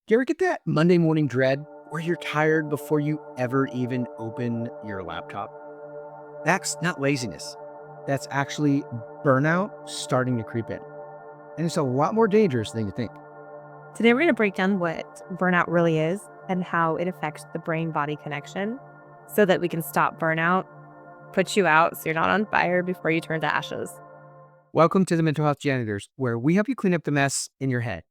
Do you ever get that Monday morning dread where you're tired before you ever even open your laptop? That's not laziness. That's actually burnout starting to creep in. And it's a lot more dangerous than you think. Today, we're going to break down what burnout really is and how it affects the brain body connection so that we can stop burnout, put you out so you're not on fire before you turn to ashes. Welcome to the Mental Health Janitors, where we help you clean up the mess in your head.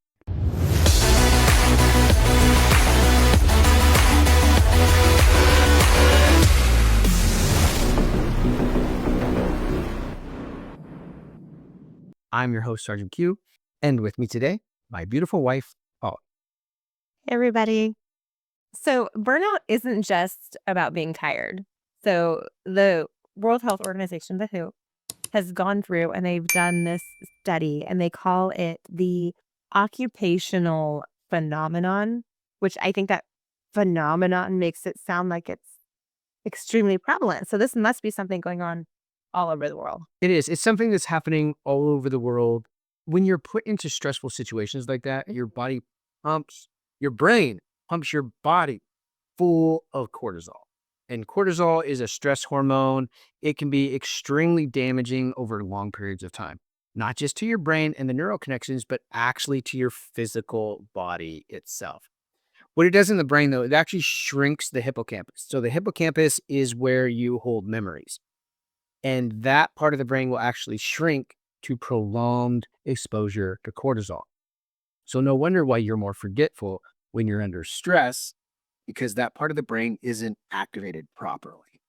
I'm your host, Sergeant Q, and with me today, my beautiful wife, Paula. Hey, everybody. So, burnout isn't just about being tired. So, the World Health Organization, the WHO, has gone through and they've done this study and they call it the occupational phenomenon, which I think that phenomenon makes it sound like it's extremely prevalent. So this must be something going on all over the world. It is. It's something that's happening all over the world. When you're put into stressful situations like that, your body pumps, your brain pumps your body full of cortisol. And cortisol is a stress hormone. It can be extremely damaging over long periods of time, not just to your brain and the neural connections, but actually to your physical body itself. What it does in the brain, though, it actually shrinks the hippocampus. So the hippocampus is where you hold memories. And that part of the brain will actually shrink to prolonged exposure to cortisol. So no wonder why you're more forgetful when you're under stress, because that part of the brain isn't activated properly.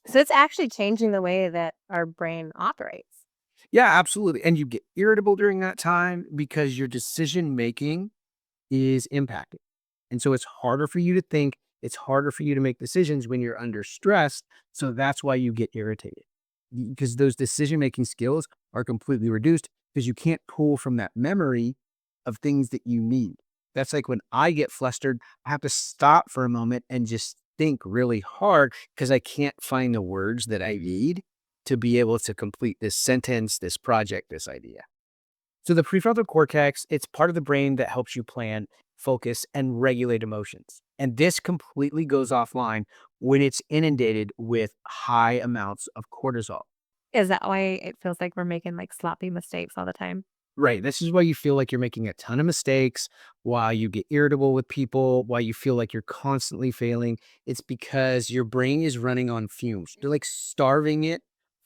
So it's actually changing the way that our brain operates. Yeah, absolutely. And you get irritable during that time because your decision making is impacted. And so it's harder for you to think, it's harder for you to make decisions when you're under stress. So that's why you get irritated because those decision making skills are completely reduced because you can't pull from that memory of things that you need. That's like when I get flustered, I have to stop for a moment and just think really hard because I can't find the words that I need to be able to complete this sentence, this project, this idea. So the prefrontal cortex, it's part of the brain that helps you plan, focus, and regulate emotions. And this completely goes offline when it's inundated with high amounts of cortisol. Is that why it feels like we're making like sloppy mistakes all the time? Right. This is why you feel like you're making a ton of mistakes, why you get irritable with people, why you feel like you're constantly failing. It's because your brain is running on fumes. You're like starving it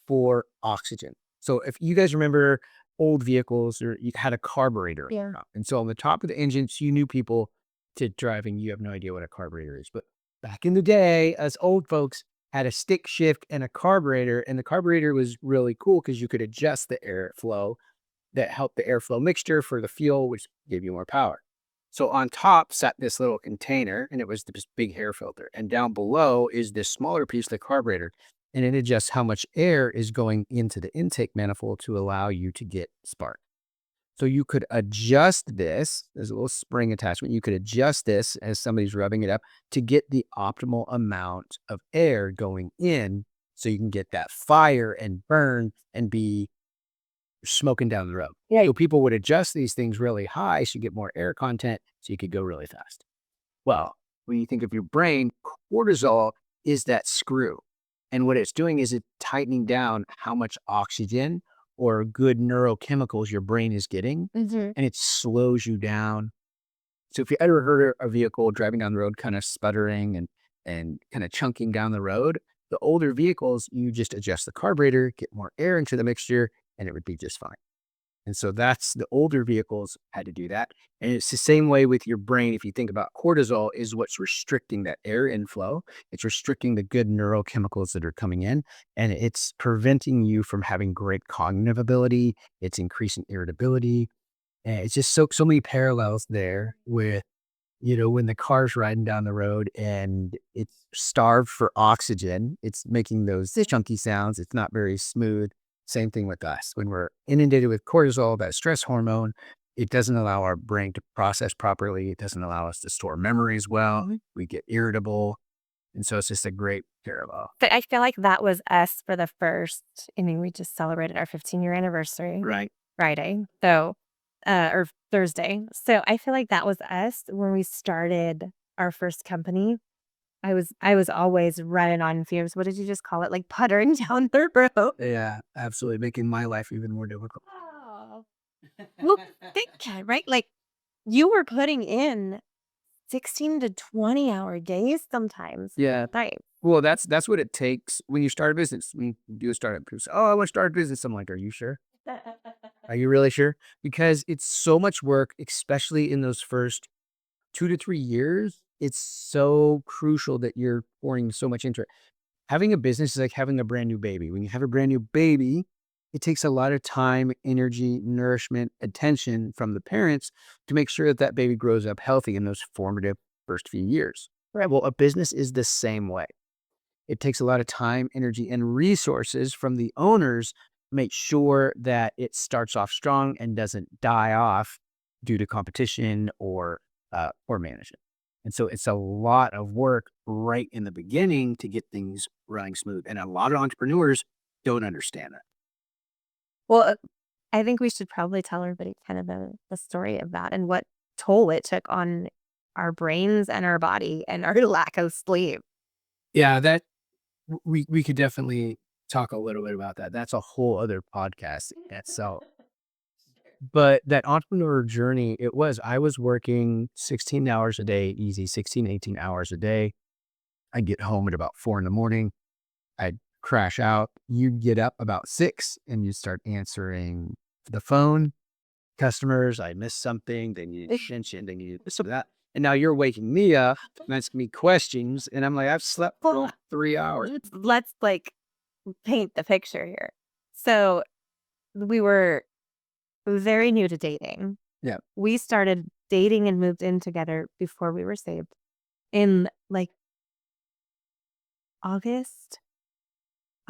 for oxygen. So if you guys remember old vehicles or you had a carburetor. Yeah. And so on the top of the engines, you knew people to driving, you have no idea what a carburetor is. But back in the day, us old folks had a stick shift and a carburetor. And the carburetor was really cool because you could adjust the airflow that helped the airflow mixture for the fuel, which gave you more power. So on top sat this little container, and it was this big air filter. And down below is this smaller piece, the carburetor, and it adjusts how much air is going into the intake manifold to allow you to get spark. So you could adjust this. There's a little spring attachment. You could adjust this as somebody's rubbing it up to get the optimal amount of air going in, so you can get that fire and burn and be smoking down the road. Yeah. So people would adjust these things really high so you get more air content so you could go really fast. Well, when you think of your brain, cortisol is that screw. And what it's doing is it's tightening down how much oxygen or good neurochemicals your brain is getting, Hmm. and it slows you down. So if you ever heard a vehicle driving down the road kind of sputtering and kind of chunking down the road, the older vehicles, you just adjust the carburetor, get more air into the mixture, and it would be just fine. And so that's the older vehicles had to do that. And it's the same way with your brain. If you think about cortisol is what's restricting that air inflow. It's restricting the good neurochemicals that are coming in, and it's preventing you from having great cognitive ability. It's increasing irritability. And it's just so many parallels there with, when the car's riding down the road and it's starved for oxygen, it's making those chunky sounds. It's not very smooth. Same thing with us. When we're inundated with cortisol, that stress hormone, it doesn't allow our brain to process properly. It doesn't allow us to store memories well. We get irritable. And so it's just a great parallel. But I feel like that was us for the first, we just celebrated our 15-year anniversary Right. Friday. So or Thursday. So I feel like that was us when we started our first company. I was always running on fumes. What did you just call it? Like puttering down the road. Yeah, absolutely, making my life even more difficult. Oh. Well, think that, right? Like you were putting in 16 to 20-hour days sometimes. Yeah. Right. Well, that's what it takes when you start a business. When you do a startup, people say, "Oh, I want to start a business." I'm like, "Are you sure? Are you really sure?" Because it's so much work, especially in those first 2 to 3 years. It's so crucial that you're pouring so much into it. Having a business is like having a brand new baby. When you have a brand new baby, it takes a lot of time, energy, nourishment, attention from the parents to make sure that that baby grows up healthy in those formative first few years. Right. Well, a business is the same way. It takes a lot of time, energy, and resources from the owners to make sure that it starts off strong and doesn't die off due to competition or poor management. And so it's a lot of work right in the beginning to get things running smooth. And a lot of entrepreneurs don't understand that. Well, I think we should probably tell everybody kind of the story of that and what toll it took on our brains and our body and our lack of sleep. Yeah, that we could definitely talk a little bit about that. That's a whole other podcast in itself. But that entrepreneur journey, I was working 16 hours a day, easy 16, 18 hours a day. I'd get home at about 4 in the morning. I'd crash out. You'd get up about 6 and you'd start answering the phone, customers. I missed something. They needed attention. They needed this or that. And now you're waking me up and asking me questions. And I'm like, I've slept for 3 hours. Let's like paint the picture here. So we were very new to dating. Yeah. We started dating and moved in together before we were saved in like August,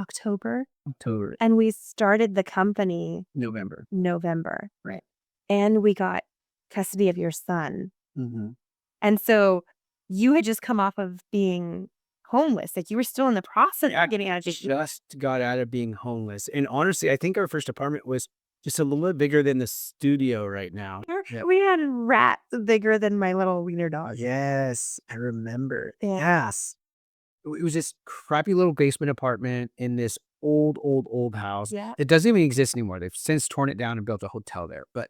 October. October, And we started the company November. November. Right. And we got custody of your son. Mm-hmm. And so you had just come off of being homeless. Like you were still in the process of getting out of jail. Just got out of being homeless. And honestly, I think our first apartment was just a little bit bigger than the studio right now. Yep. We had rats bigger than my little wiener dog. Yes, I remember. Yeah. Yes. It was this crappy little basement apartment in this old house. Yeah. It doesn't even exist anymore. They've since torn it down and built a hotel there. But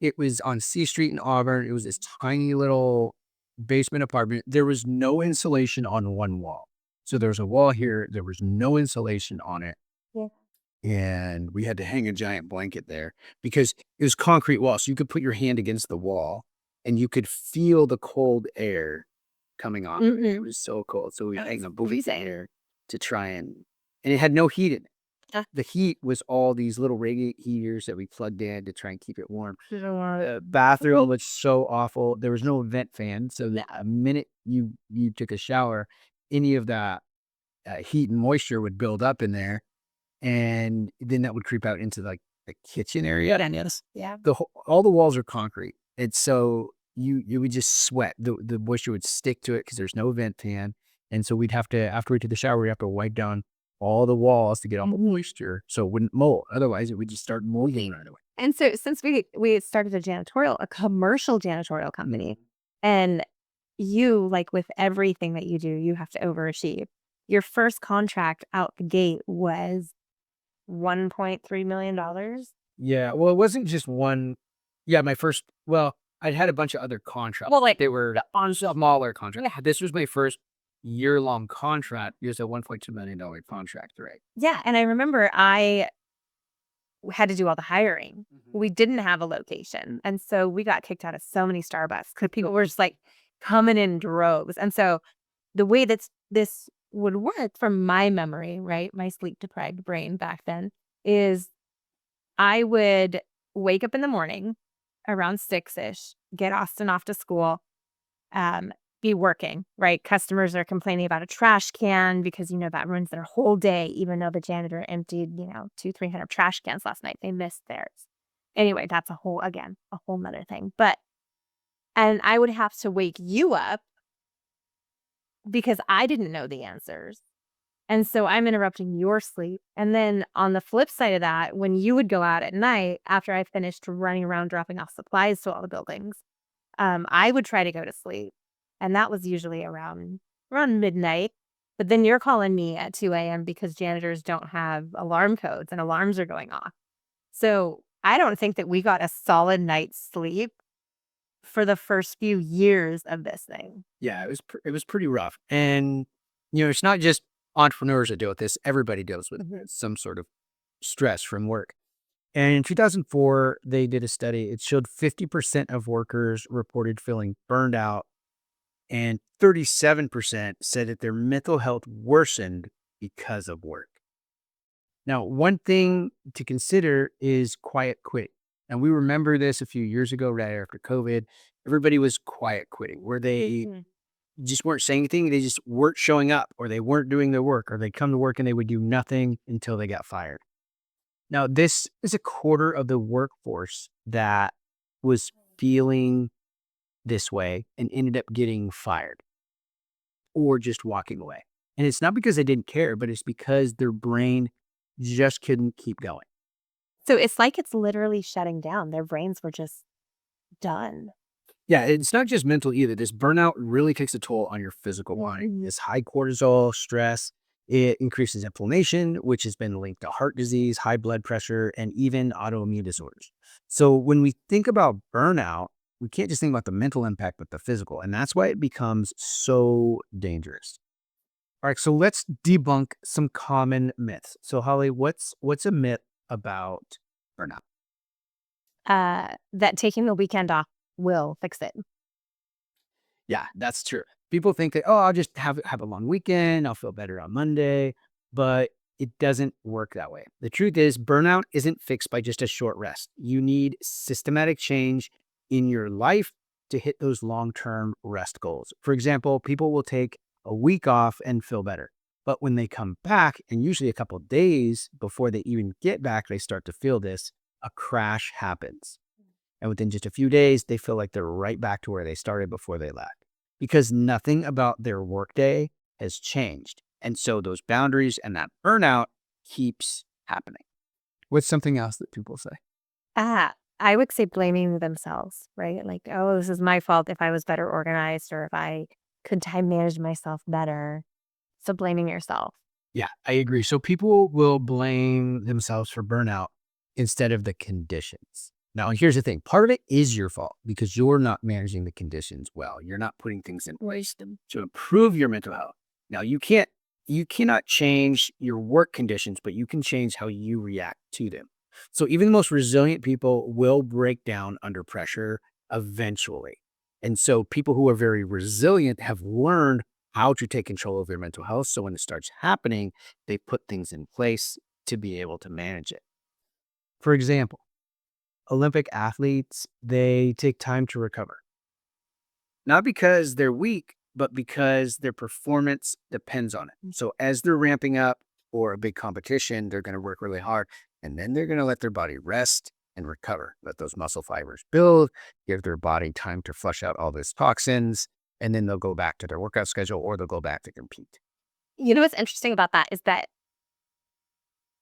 it was on C Street in Auburn. It was this tiny little basement apartment. There was no insulation on one wall. So there was a wall here. There was no insulation on it. Yeah. And we had to hang a giant blanket there because it was concrete wall. So you could put your hand against the wall and you could feel the cold air coming off. It was so cold. So we hang a blanket there to try and it had no heat in it. The heat was all these little radiant heaters that we plugged in to try and keep it warm. The bathroom was so awful. There was no vent fan. So the minute you took a shower, any of that heat and moisture would build up in there. And then that would creep out into like the kitchen area. Yeah. All the walls are concrete. And so you would just sweat. The moisture would stick to it because there's no vent fan. And so we'd have to, after we took the shower, we'd have to wipe down all the walls to get all the moisture so it wouldn't mold. Otherwise, it would just start molding right away. And so since we had started a commercial janitorial company, and you, like with everything that you do, you have to overachieve. Your first contract out the gate was $1.3 million. Yeah. Well, it wasn't just one. Yeah. I'd had a bunch of other contracts. Well, like they were on smaller contracts. Yeah. This was my first year-long contract. It was a $1.2 million contract, right? Yeah. And I remember I had to do all the hiring. We didn't have a location. And so we got kicked out of so many Starbucks because people were just like coming in droves. And so the way that this would work from my memory, right? My sleep deprived brain back then is I would wake up in the morning around 6-ish, get Austin off to school, be working, right? Customers are complaining about a trash can because, that ruins their whole day, even though the janitor emptied, 200-300 trash cans last night. They missed theirs. Anyway, that's a whole nother thing. And I would have to wake you up because I didn't know the answers. And so I'm interrupting your sleep. And then on the flip side of that, when you would go out at night after I finished running around dropping off supplies to all the buildings, I would try to go to sleep. And that was usually around midnight. But then you're calling me at 2 a.m. because janitors don't have alarm codes and alarms are going off. So I don't think that we got a solid night's sleep for the first few years of this thing. Yeah, it was pretty rough. And it's not just entrepreneurs that deal with this. Everybody deals with some sort of stress from work. And in 2004, they did a study. It showed 50% of workers reported feeling burned out, and 37% said that their mental health worsened because of work. Now, one thing to consider is quiet quitting. And we remember this a few years ago, right after COVID. Everybody was quiet quitting, where they Mhm. just weren't saying anything. They just weren't showing up, or they weren't doing their work, or they'd come to work and they would do nothing until they got fired. Now, this is a quarter of the workforce that was feeling this way and ended up getting fired or just walking away. And it's not because they didn't care, but it's because their brain just couldn't keep going. So it's like it's literally shutting down. Their brains were just done. Yeah, it's not just mental either. This burnout really takes a toll on your physical body. This high cortisol, stress, it increases inflammation, which has been linked to heart disease, high blood pressure, and even autoimmune disorders. So when we think about burnout, we can't just think about the mental impact, but the physical. And that's why it becomes so dangerous. All right, so let's debunk some common myths. So Holly, what's a myth about burnout? That taking the weekend off will fix it. Yeah, that's true. People think that, oh, I'll just have a long weekend, I'll feel better on Monday, but it doesn't work that way. The truth is, burnout isn't fixed by just a short rest. You need systematic change in your life to hit those long-term rest goals. For example, people will take a week off and feel better. But when they come back, and usually a couple of days before they even get back, they start to feel this, a crash happens. And within just a few days, they feel like they're right back to where they started before they left because nothing about their workday has changed. And so those boundaries and that burnout keeps happening. What's something else that people say? I would say blaming themselves, right? Like, oh, this is my fault if I was better organized or if I could time manage myself better. So blaming yourself. Yeah, I agree. So people will blame themselves for burnout instead of the conditions. Now, here's the thing, part of it is your fault because you're not managing the conditions well. You're not putting things in place to improve your mental health. Now, you cannot change your work conditions, but you can change how you react to them. So even the most resilient people will break down under pressure eventually. And so people who are very resilient have learned how to take control of their mental health. So when it starts happening, they put things in place to be able to manage it. For example, Olympic athletes, they take time to recover, not because they're weak, but because their performance depends on it. So as they're ramping up for a big competition, they're going to work really hard and then they're going to let their body rest and recover, let those muscle fibers build, give their body time to flush out all those toxins, and then they'll go back to their workout schedule or they'll go back to compete. You know what's interesting about that is that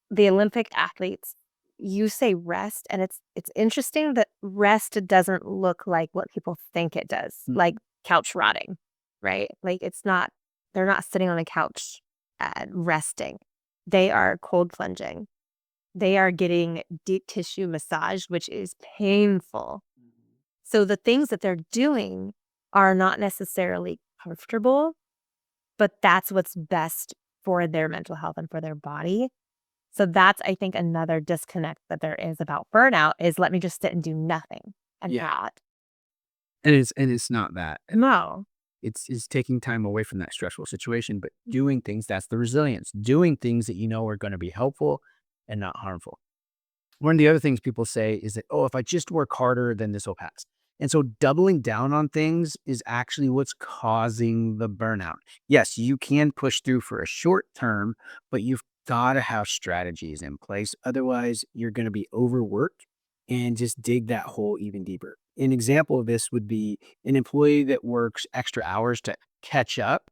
the Olympic athletes, you say rest, and it's interesting that rest doesn't look like what people think it does, like couch rotting, right? Like it's not, they're not sitting on a couch and resting. They are cold plunging. They are getting deep tissue massage, which is painful. So the things that they're doing are not necessarily comfortable, but that's what's best for their mental health and for their body. So that's, I think, another disconnect that there is about burnout is let me just sit and do nothing and Yeah. rot. And it's not that. No. It's taking time away from that stressful situation, but doing things, that's the resilience, doing things that you know are going to be helpful and not harmful. One of the other things people say is that, oh, if I just work harder, then this will pass. And so doubling down on things is actually what's causing the burnout. Yes, you can push through for a short term, but you've got to have strategies in place. Otherwise, you're going to be overworked and just dig that hole even deeper. An example of this would be an employee that works extra hours to catch up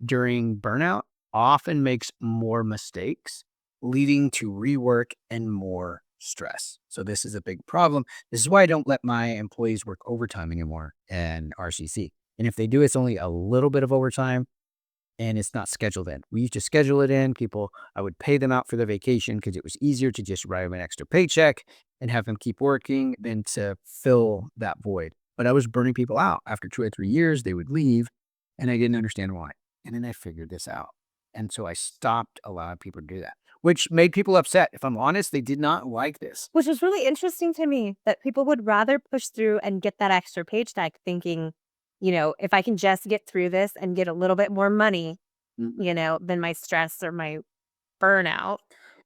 during burnout. often makes more mistakes, leading to rework and more stress. So this is a big problem. This is why I don't let my employees work overtime anymore in RCC. And if they do, it's only a little bit of overtime and it's not scheduled in. We used to schedule it in. I would pay them out for their vacation because it was easier to just write them an extra paycheck and have them keep working than to fill that void. But I was burning people out. After 2 or 3 years, they would leave and I didn't understand why. And then I figured this out. And so I stopped allowing people to do that, which made people upset. If I'm honest, they did not like this. Which is really interesting to me that people would rather push through and get that extra paycheck thinking, if I can just get through this and get a little bit more money, Mhm. then my stress or my burnout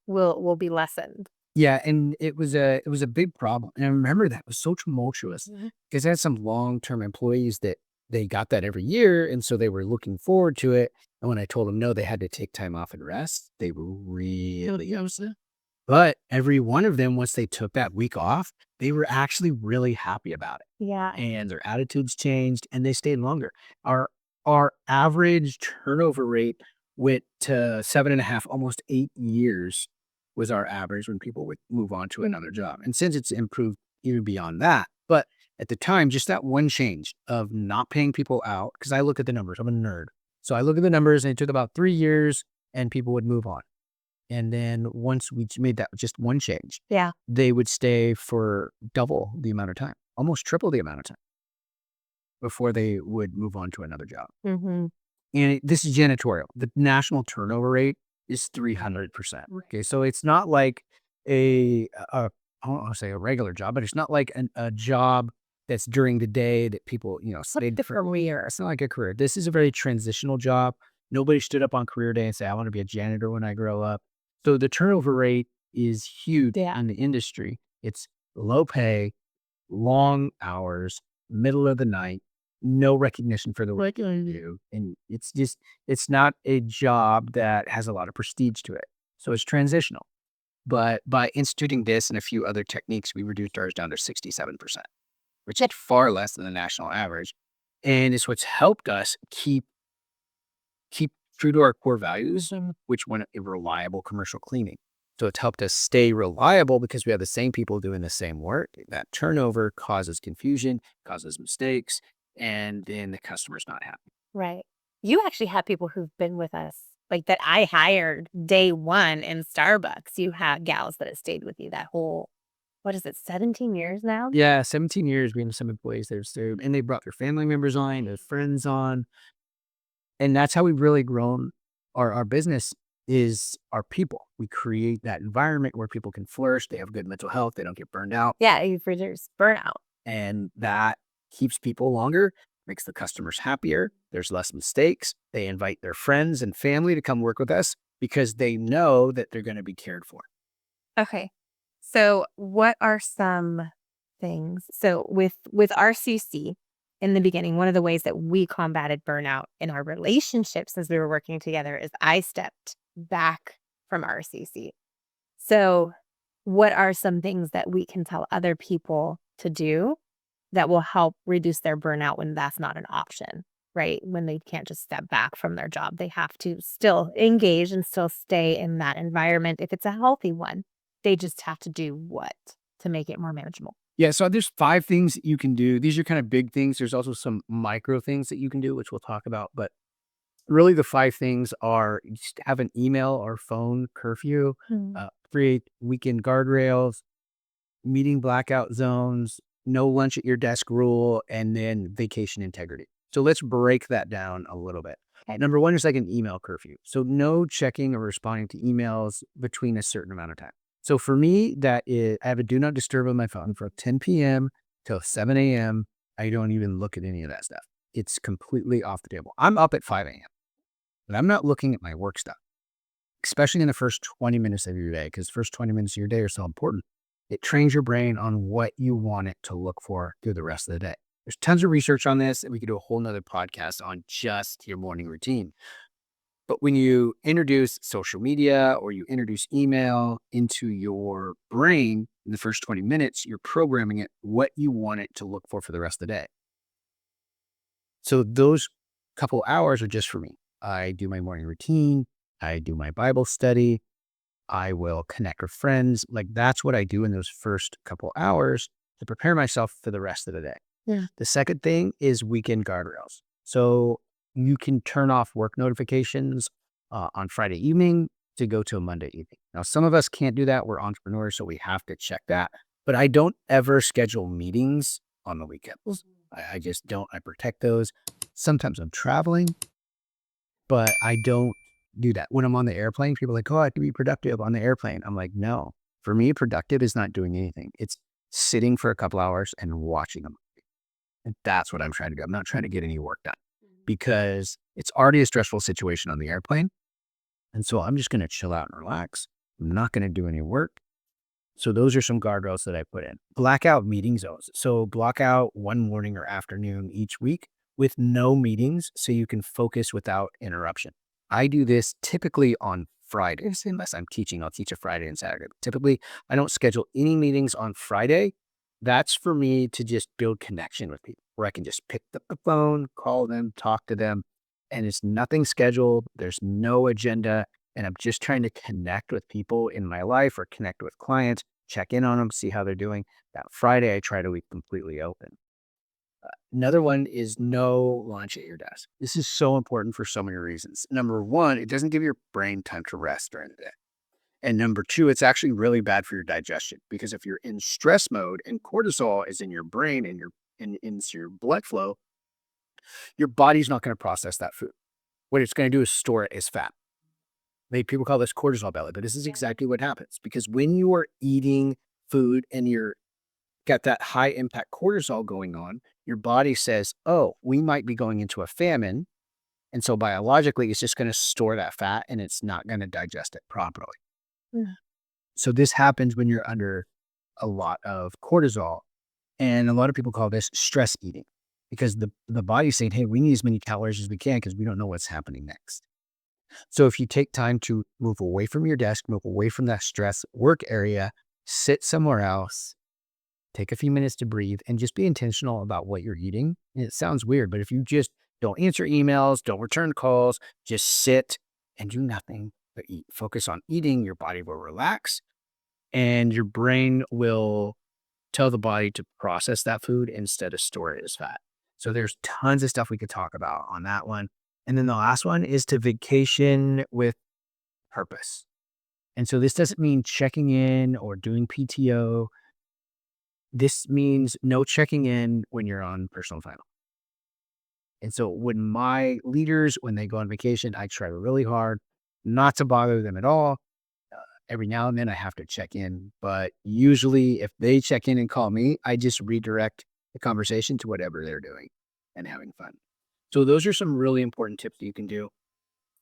will be lessened. Yeah, and it was a big problem, and I remember that was so tumultuous Mhm. because I had some long-term employees that they got that every year, and so they were looking forward to it, and when I told them no, they had to take time off and rest, they were really upset. But every one of them, once they took that week off, they were actually really happy about it, Yeah. and their attitudes changed, and they stayed longer. Our our average turnover rate went to 7.5, almost 8 years was our average when people would move on to another job, and since it's improved even beyond that, but at the time, just that one change of not paying people out, because I look at the numbers, I'm a nerd. So I look at the numbers, and it took about 3 years, and people would move on. And then once we made that just one change, Yeah. they would stay for double the amount of time, almost triple the amount of time before they would move on to another job. Mhm. And this is janitorial. The national turnover rate is 300%. Okay. So it's not like I don't want to say a regular job, but it's not like a job that's during the day that people, stayed The for. career. It's not like a career. This is a very transitional job. Nobody stood up on career day and said, I want to be a janitor when I grow up. So the turnover rate is huge Yeah. in the industry. It's low pay, long hours, middle of the night, no recognition for the work you do. And it's not a job that has a lot of prestige to it. So it's transitional. But by instituting this and a few other techniques, we reduced ours down to 67%, which is far less than the national average. And it's what's helped us keep true to our core values, which want a reliable commercial cleaning. So it's helped us stay reliable because we have the same people doing the same work. That turnover causes confusion, causes mistakes, and then the customer's not happy. Right. You actually have people who've been with us, like that I hired day one in Starbucks. You had gals that have stayed with you that whole, what is it, 17 years now? Yeah, 17 years we have some employees there, so and they brought their family members on, their friends on, and that's how we've really grown our business is our people. We create that environment where people can flourish, they have good mental health, they don't get burned out, Yeah, you've reduced burnout. and that keeps people longer, makes the customers happier. There's less mistakes. They invite their friends and family to come work with us because they know that they're going to be cared for. Okay. So what are some things? So with RCC in the beginning, one of the ways that we combated burnout in our relationships as we were working together is I stepped back from RCC. So what are some things that we can tell other people to do that will help reduce their burnout when that's not an option, right? When they can't just step back from their job, they have to still engage and still stay in that environment if it's a healthy one. They just have to do what to make it more manageable. Yeah, so there's 5 things that you can do. These are kind of big things. There's also some micro things that you can do, which we'll talk about. But really, the 5 things are just have an email or phone curfew, Mm. create weekend guardrails, meeting blackout zones, no lunch at your desk rule, and then vacation integrity. So let's break that down a little bit. Okay. Number one is like an email curfew. So no checking or responding to emails between a certain amount of time. So for me, that is, I have a do not disturb on my phone from 10 p.m. till 7 a.m. I don't even look at any of that stuff. It's completely off the table. I'm up at 5 a.m., but I'm not looking at my work stuff, especially in the first 20 minutes of your day, because the first 20 minutes of your day are so important. It trains your brain on what you want it to look for through the rest of the day. There's tons of research on this, and we could do a whole nother podcast on just your morning routine. But when you introduce social media or you introduce email into your brain in the first 20 minutes, you're programming it what you want it to look for the rest of the day. So those couple hours are just for me. I do my morning routine. I do my Bible study. I will connect with friends. Like that's what I do in those first couple hours to prepare myself for the rest of the day. Yeah. The second thing is weekend guardrails. So you can turn off work notifications on Friday evening to go to a Monday evening. Now, some of us can't do that. We're entrepreneurs, so we have to check that. But I don't ever schedule meetings on the weekends. I just don't. I protect those. Sometimes I'm traveling, but I don't do that. When I'm on the airplane, people are like, oh, I have to be productive on the airplane. I'm like, no. For me, productive is not doing anything. It's sitting for a couple hours and watching them. And that's what I'm trying to do. I'm not trying to get any work done because it's already a stressful situation on the airplane. And so I'm just going to chill out and relax. I'm not going to do any work. So those are some guardrails that I put in. Blackout meeting zones. So block out one morning or afternoon each week with no meetings so you can focus without interruption. I do this typically on Fridays, unless I'm teaching. I'll teach a Friday and Saturday. But typically, I don't schedule any meetings on Friday. That's for me to just build connection with people where I can just pick up the phone, call them, talk to them, and it's nothing scheduled. There's no agenda. And I'm just trying to connect with people in my life or connect with clients, check in on them, see how they're doing. That Friday, I try to leave completely open. Another one is no lunch at your desk. This is so important for so many reasons. Number one, it doesn't give your brain time to rest during the day. And number two, it's actually really bad for your digestion because if you're in stress mode and cortisol is in your brain and into your blood flow, your body's not going to process that food. What it's going to do is store it as fat. People call this cortisol belly, but this is exactly what happens because when you are eating food and you're got that high impact cortisol going on, your body says, oh, we might be going into a famine. And so biologically, it's just going to store that fat and it's not going to digest it properly. Yeah. So this happens when you're under a lot of cortisol. And a lot of people call this stress eating because the body's saying, hey, we need as many calories as we can because we don't know what's happening next. So if you take time to move away from your desk, move away from that stress work area, sit somewhere else, take a few minutes to breathe, and just be intentional about what you're eating. And it sounds weird, but if you just don't answer emails, don't return calls, just sit and do nothing but eat. Focus on eating, your body will relax, and your brain will tell the body to process that food instead of store it as fat. So there's tons of stuff we could talk about on that one. And then the last one is to vacation with purpose. And so this doesn't mean checking in or doing PTO. This means no checking in when you're on personal time. And so when my leaders, when they go on vacation, I try really hard not to bother them at all. Every now and then I have to check in, but usually if they check in and call me, I just redirect the conversation to whatever they're doing and having fun. So those are some really important tips that you can do.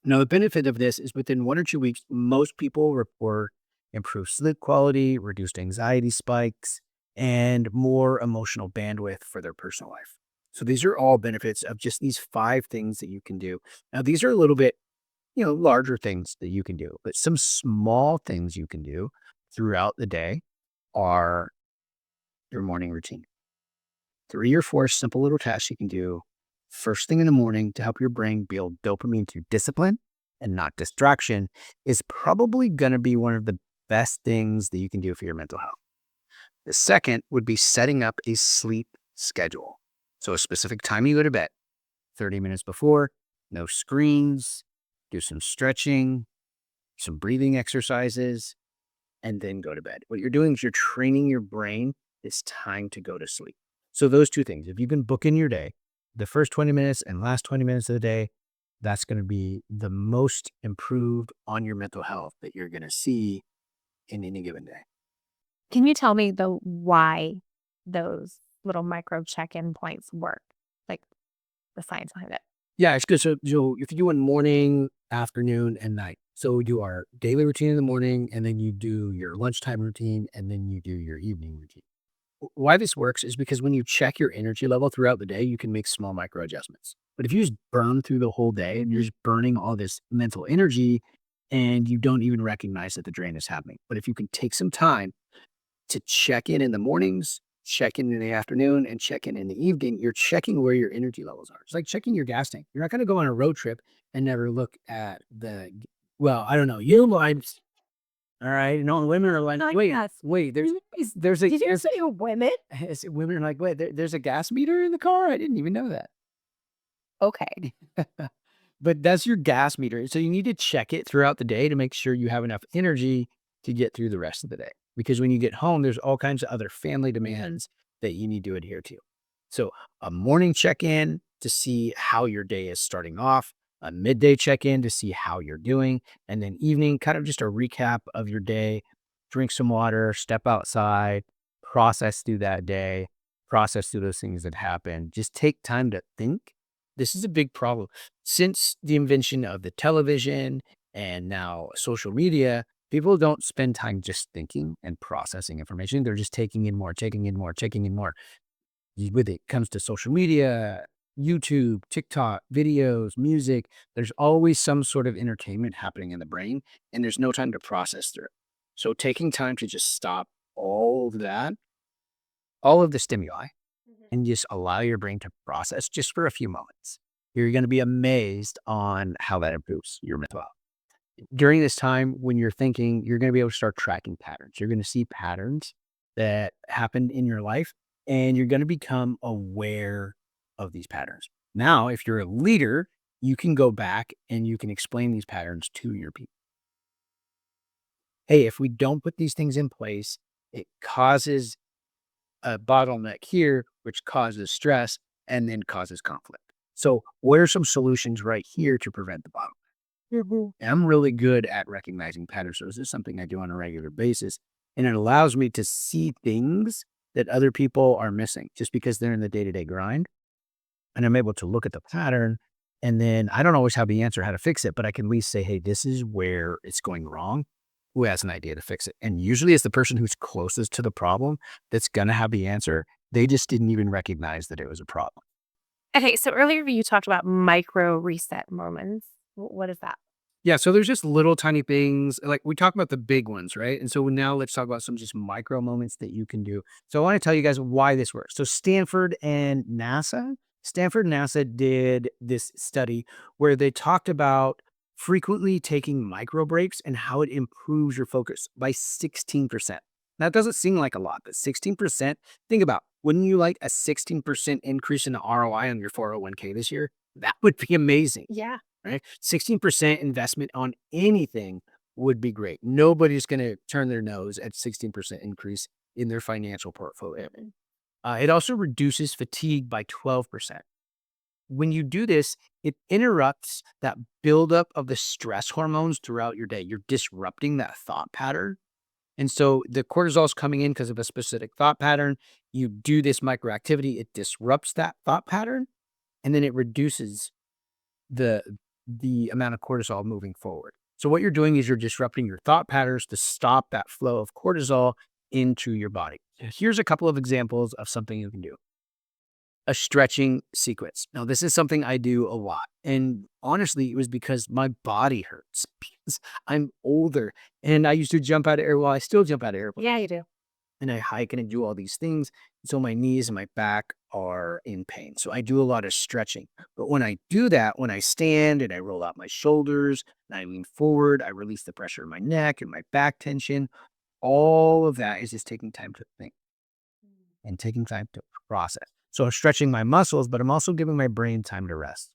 Now, the benefit of this is within 1 or 2 weeks, most people report improved sleep quality, reduced anxiety spikes, and more emotional bandwidth for their personal life. So these are all benefits of just these 5 things that you can do. Now, these are a little bit, larger things that you can do, but some small things you can do throughout the day are your morning routine. 3 or 4 simple little tasks you can do first thing in the morning to help your brain build dopamine through discipline and not distraction is probably going to be one of the best things that you can do for your mental health. The second would be setting up a sleep schedule. So a specific time you go to bed, 30 minutes before, no screens, do some stretching, some breathing exercises, and then go to bed. What you're doing is you're training your brain it's time to go to sleep. So those 2 things, if you can book in your day, the first 20 minutes and last 20 minutes of the day, that's going to be the most improved on your mental health that you're going to see in any given day. Can you tell me the why those little micro check-in points work? Like the science behind it? Yeah, it's good. So if you do one morning, afternoon, and night. So we do our daily routine in the morning, and then you do your lunchtime routine, and then you do your evening routine. Why this works is because when you check your energy level throughout the day, you can make small micro adjustments. But if you just burn through the whole day and you're just burning all this mental energy and you don't even recognize that the drain is happening. But if you can take some time to check in the mornings, check in the afternoon, and check in the evening, you're checking where your energy levels are. It's like checking your gas tank. You're not going to go on a road trip and never look at the Well, I don't know. You lives, all right. No, women are like, Not wait, yes. wait. There's a Did you say women? women are like, wait, there's a gas meter in the car. I didn't even know that. Okay. But that's your gas meter. So you need to check it throughout the day to make sure you have enough energy to get through the rest of the day. Because when you get home, there's all kinds of other family demands that you need to adhere to. So a morning check-in to see how your day is starting off, a midday check-in to see how you're doing, and then evening, kind of just a recap of your day. Drink some water, step outside, process through that day, process through those things that happen. Just take time to think. This is a big problem. Since the invention of the television and now social media, people don't spend time just thinking and processing information. They're just taking in more, taking in more, taking in more. With it comes to social media, YouTube, TikTok, videos, music, there's always some sort of entertainment happening in the brain, and there's no time to process through it. So taking time to just stop all of that, all of the stimuli, and just allow your brain to process just for a few moments. You're going to be amazed on how that improves your mental health. During this time, when you're thinking, you're going to be able to start tracking patterns. You're going to see patterns that happened in your life, and you're going to become aware of these patterns. Now, if you're a leader, you can go back and you can explain these patterns to your people. Hey, if we don't put these things in place, it causes a bottleneck here, which causes stress and then causes conflict. So, what are some solutions right here to prevent the bottleneck? Mhm. And I'm really good at recognizing patterns. So, this is something I do on a regular basis. And it allows me to see things that other people are missing just because they're in the day to day grind. And I'm able to look at the pattern. And then I don't always have the answer how to fix it, but I can at least say, hey, this is where it's going wrong. Who has an idea to fix it? And usually it's the person who's closest to the problem that's going to have the answer. They just didn't even recognize that it was a problem. Okay, so earlier you talked about micro reset moments. What is that? Yeah, so there's just little tiny things, like we talk about the big ones, right? And so now let's talk about some just micro moments that you can do. So I want to tell you guys why this works. So Stanford and NASA did this study where they talked about frequently taking micro breaks and how it improves your focus by 16%. That doesn't seem like a lot, but 16%, think about, wouldn't you like a 16% increase in the ROI on your 401k this year? That would be amazing, Yeah. right? 16% investment on anything would be great. Nobody's going to turn their nose at 16% increase in their financial portfolio. It also reduces fatigue by 12%. When you do this, it interrupts that buildup of the stress hormones throughout your day. You're disrupting that thought pattern. And so the cortisol is coming in because of a specific thought pattern. You do this microactivity, it disrupts that thought pattern, and then it reduces the the amount of cortisol moving forward. So what you're doing is you're disrupting your thought patterns to stop that flow of cortisol into your body. Here's a couple of examples of something you can do. A stretching sequence. Now, this is something I do a lot. And honestly, it was because my body hurts because I'm older and I used to jump out of air. Well, I still jump out of airplanes Yeah, you do. and I hike and I do all these things. So my knees and my back are in pain. So I do a lot of stretching. But when I do that, when I stand and I roll out my shoulders and I lean forward, I release the pressure in my neck and my back tension. All of that is just taking time to think and taking time to process. So I'm stretching my muscles, but I'm also giving my brain time to rest.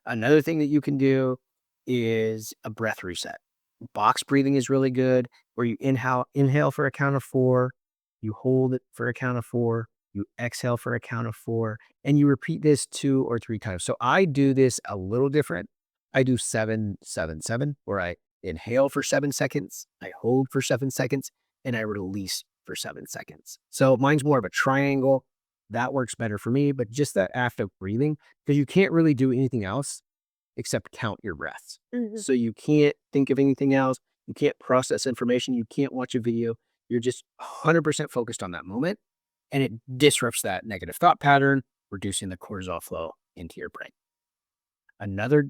Another thing that you can do is a breath reset. Box breathing is really good, where you inhale for a count of 4, you hold it for a count of 4, you exhale for a count of 4, and you repeat this 2 or 3 times. So I do this a little different. I do 7, 7, 7, where I inhale for 7 seconds, I hold for 7 seconds, and I release for 7 seconds. So mine's more of a triangle. That works better for me, but just that act of breathing, because you can't really do anything else except count your breaths. Mhm. So you can't think of anything else. You can't process information. You can't watch a video. You're just 100% focused on that moment. And it disrupts that negative thought pattern, reducing the cortisol flow into your brain. Another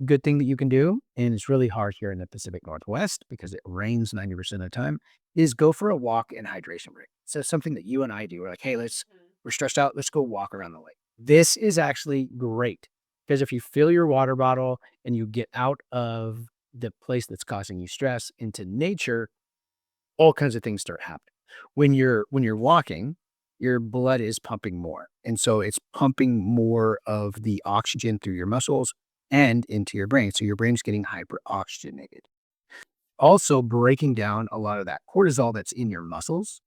good thing that you can do, and it's really hard here in the Pacific Northwest because it rains 90% of the time, is go for a walk and hydration break. So something that you and I do. We're like, hey, we're stressed out. Let's go walk around the lake. This is actually great because if you fill your water bottle and you get out of the place that's causing you stress into nature, all kinds of things start happening. When you're walking, your blood is pumping more. And so it's pumping more of the oxygen through your muscles and into your brain. So your brain's getting hyper oxygenated. Also breaking down a lot of that cortisol that's in your muscles,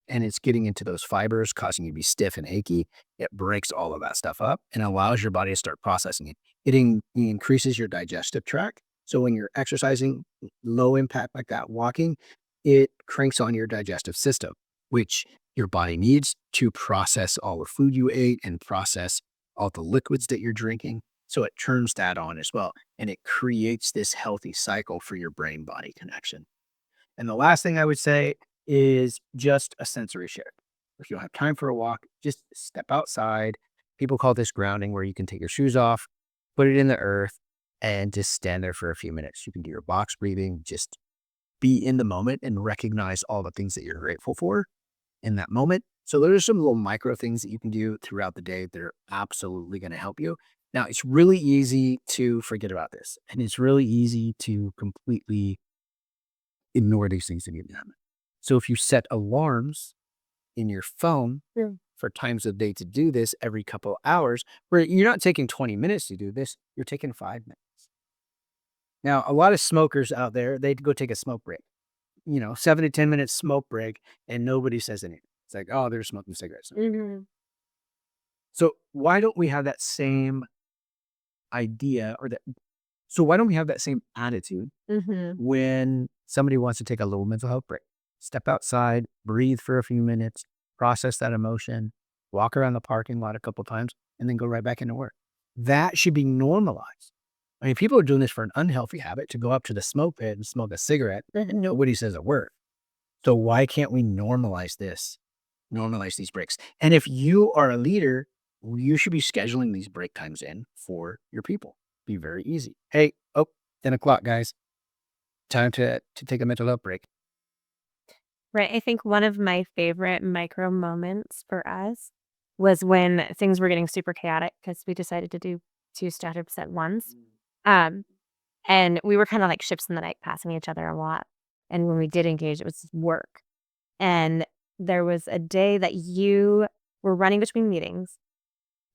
and it's getting into those fibers, causing you to be stiff and achy. It breaks all of that stuff up and allows your body to start processing it. It increases your digestive tract. So when you're exercising, low impact like that, walking, it cranks on your digestive system, which your body needs to process all the food you ate and process all the liquids that you're drinking. So it turns that on as well. And it creates this healthy cycle for your brain body connection. And the last thing I would say is just a sensory shift. If you don't have time for a walk, just step outside. People call this grounding, where you can take your shoes off, put it in the earth, and just stand there for a few minutes. You can do your box breathing, just be in the moment and recognize all the things that you're grateful for in that moment. So there are some little micro things that you can do throughout the day that are absolutely going to help you. Now, it's really easy to forget about this, and it's really easy to completely ignore these things that need happen. So if you set alarms in your phone for times of day to do this every couple of hours, where you're not taking 20 minutes to do this, you're taking 5 minutes. Now, a lot of smokers out there, they'd go take a smoke break, 7 to 10 minute smoke break, and nobody says anything. It's like, oh, they're smoking cigarettes. Mhm. So why don't we have that same idea or that? So why don't we have that same attitude Mhm. when somebody wants to take a little mental health break? Step outside, breathe for a few minutes, process that emotion, walk around the parking lot a couple times, and then go right back into work. That should be normalized. I mean, people are doing this for an unhealthy habit to go up to the smoke pit and smoke a cigarette, and nobody says a word. So why can't we normalize this? Normalize these breaks. And if you are a leader, you should be scheduling these break times in for your people. Be very easy. Hey, 10 o'clock, guys. Time to take a mental health break. Right. I think one of my favorite micro moments for us was when things were getting super chaotic because we decided to do 2 startups at once. Um, and we were kind of like ships in the night, passing each other a lot. And when we did engage, it was work. And there was a day that you were running between meetings,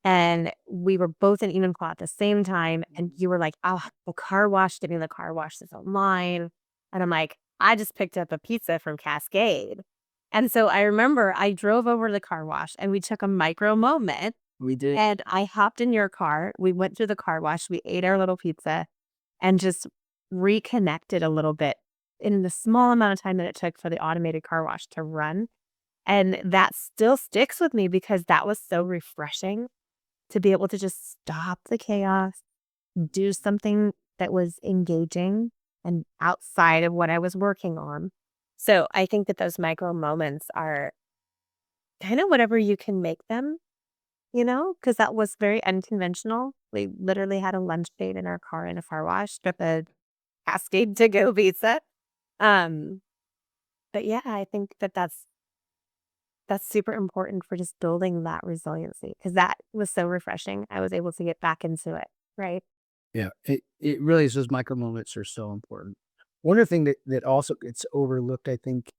and we were both in Enumclaw at the same time, and you were like, "Oh, the car wash, getting the car wash is online." And I'm like, "I just picked up a pizza from Cascade." And so I remember I drove over to the car wash and we took a micro moment, We did. and I hopped in your car. We went to the car wash, we ate our little pizza and just reconnected a little bit in the small amount of time that it took for the automated car wash to run. And that still sticks with me because that was so refreshing to be able to just stop the chaos, do something that was engaging and outside of what I was working on. So I think that those micro moments are kind of whatever you can make them, because that was very unconventional. We literally had a lunch date in our car in a car wash, trip a Cascade to go pizza. Um, but yeah, I think that that's super important for just building that resiliency because that was so refreshing. I was able to get back into it, right? Yeah, it really is. Those micro moments are so important. One other thing that also gets overlooked, I think,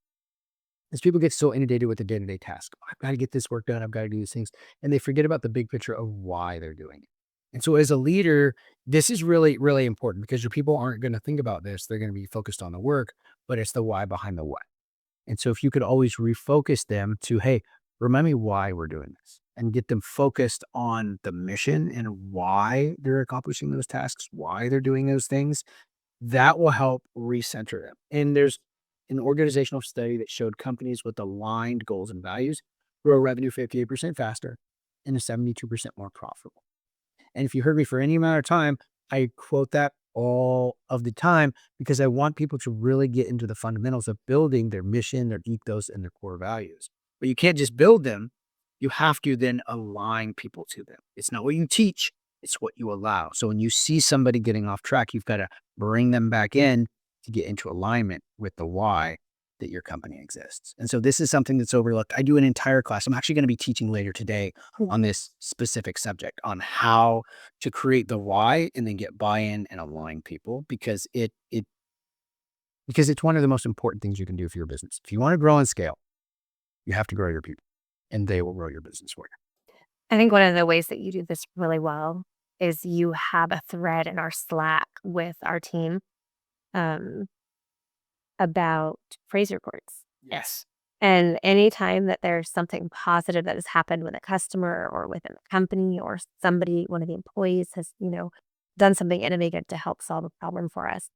is people get so inundated with the day-to-day task. I've got to get this work done. I've got to do these things. And they forget about the big picture of why they're doing it. And so as a leader, this is really, really important because your people aren't going to think about this. They're going to be focused on the work, but it's the why behind the what. And so if you could always refocus them to, hey, remind me why we're doing this, and get them focused on the mission and why they're accomplishing those tasks, why they're doing those things, that will help recenter them. And there's an organizational study that showed companies with aligned goals and values grow revenue 58% faster and are 72% more profitable. And if you heard me for any amount of time, I quote that all of the time because I want people to really get into the fundamentals of building their mission, their ethos, and their core values. But you can't just build them. You have to then align people to them. It's not what you teach, it's what you allow. So when you see somebody getting off track, you've got to bring them back in to get into alignment with the why. that your company exists. And so this is something that's overlooked. I do an entire class. I'm actually going to be teaching later today on this specific subject on how to create the why and then get buy-in and align people because because it's one of the most important things you can do for your business. If you want to grow and scale, you have to grow your people and they will grow your business for you. I think one of the ways that you do this really well is you have a thread in our Slack with our team um, about phrase reports. Yes. And anytime that there's something positive that has happened with a customer or within the company or somebody, one of the employees has, done something innovative to help solve a problem for us,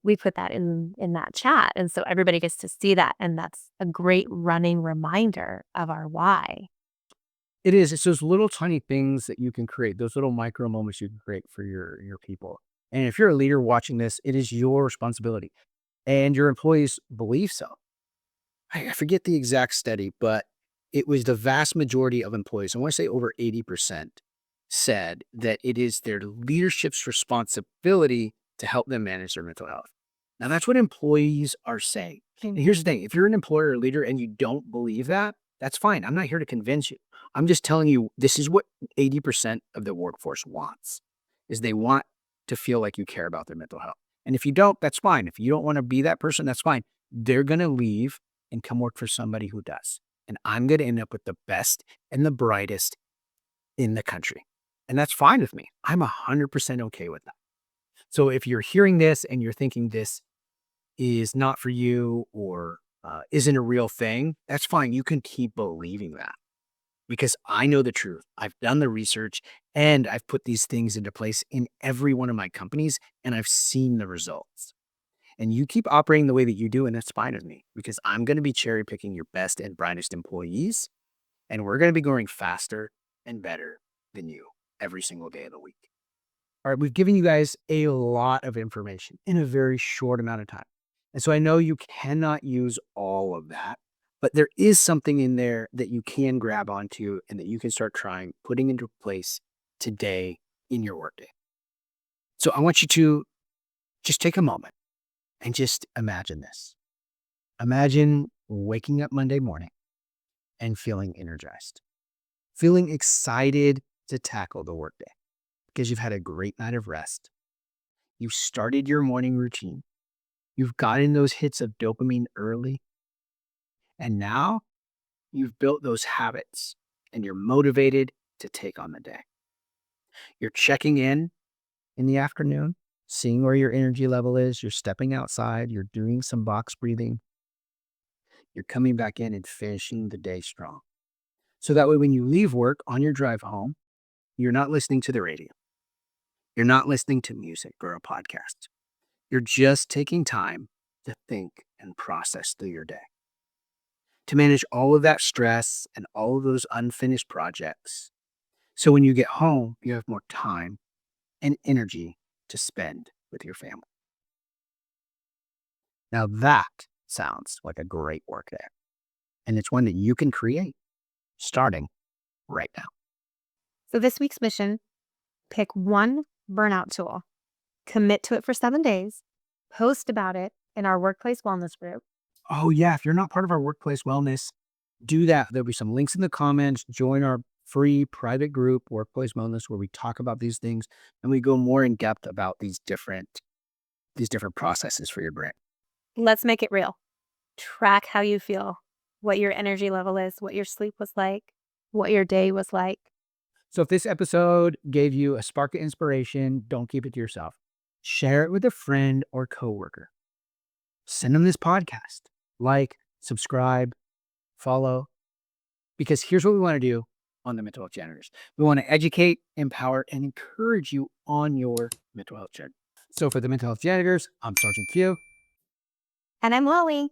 we put that in that chat. And so everybody gets to see that. And that's a great running reminder of our why. It is. It's those little tiny things that you can create, those little micro moments you can create for your people. And if you're a leader watching this, it is your responsibility. And your employees believe so. I forget the exact study, but it was the vast majority of employees, I want to say over 80%, said that it is their leadership's responsibility to help them manage their mental health. Now, that's what employees are saying. And here's the thing, if you're an employer or leader and you don't believe that, that's fine. I'm not here to convince you. I'm just telling you this is what 80% of the workforce wants, is they want to feel like you care about their mental health. And if you don't, that's fine. If you don't want to be that person, that's fine. They're going to leave and come work for somebody who does. And I'm going to end up with the best and the brightest in the country. And that's fine with me. I'm 100% okay with that. So if you're hearing this and you're thinking this is not for you or isn't a real thing, that's fine. You can keep believing that because I know the truth. I've done the research and I've put these things into place in every one of my companies and I've seen the results. And you keep operating the way that you do, and that's fine with me because I'm going to be cherry picking your best and brightest employees, and we're going to be growing faster and better than you every single day of the week. All right, we've given you guys a lot of information in a very short amount of time. And so I know you cannot use all of that, but there is something in there that you can grab onto and that you can start trying, putting into place today in your workday. So I want you to just take a moment and just imagine this. Imagine waking up Monday morning and feeling energized, feeling excited to tackle the workday because you've had a great night of rest. You started your morning routine. You've gotten those hits of dopamine early. And now you've built those habits and you're motivated to take on the day. You're checking in the afternoon, seeing where your energy level is. You're stepping outside. You're doing some box breathing. You're coming back in and finishing the day strong. So that way, when you leave work on your drive home, you're not listening to the radio. You're not listening to music or a podcast. You're just taking time to think and process through your day, to manage all of that stress and all of those unfinished projects. So when you get home, you have more time and energy to spend with your family. Now that sounds like a great work day. And it's one that you can create starting right now. So this week's mission, pick one burnout tool, commit to it for 7 days, post about it in our workplace wellness group. Oh, yeah. If you're not part of our workplace wellness, do that. There'll be some links in the comments. Join our free private group, Workplace Wellness, where we talk about these things and we go more in depth about these different processes for your brain. Let's make it real. Track how you feel, what your energy level is, what your sleep was like, what your day was like. So if this episode gave you a spark of inspiration, don't keep it to yourself. Share it with a friend or coworker. Send them this podcast. Like, subscribe, follow. Because here's what we want to do on the Mental Health Janitors. We want to educate, empower, and encourage you on your mental health journey. So for the Mental Health Janitors, I'm Sergeant Q. And I'm Lily.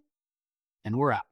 And we're out.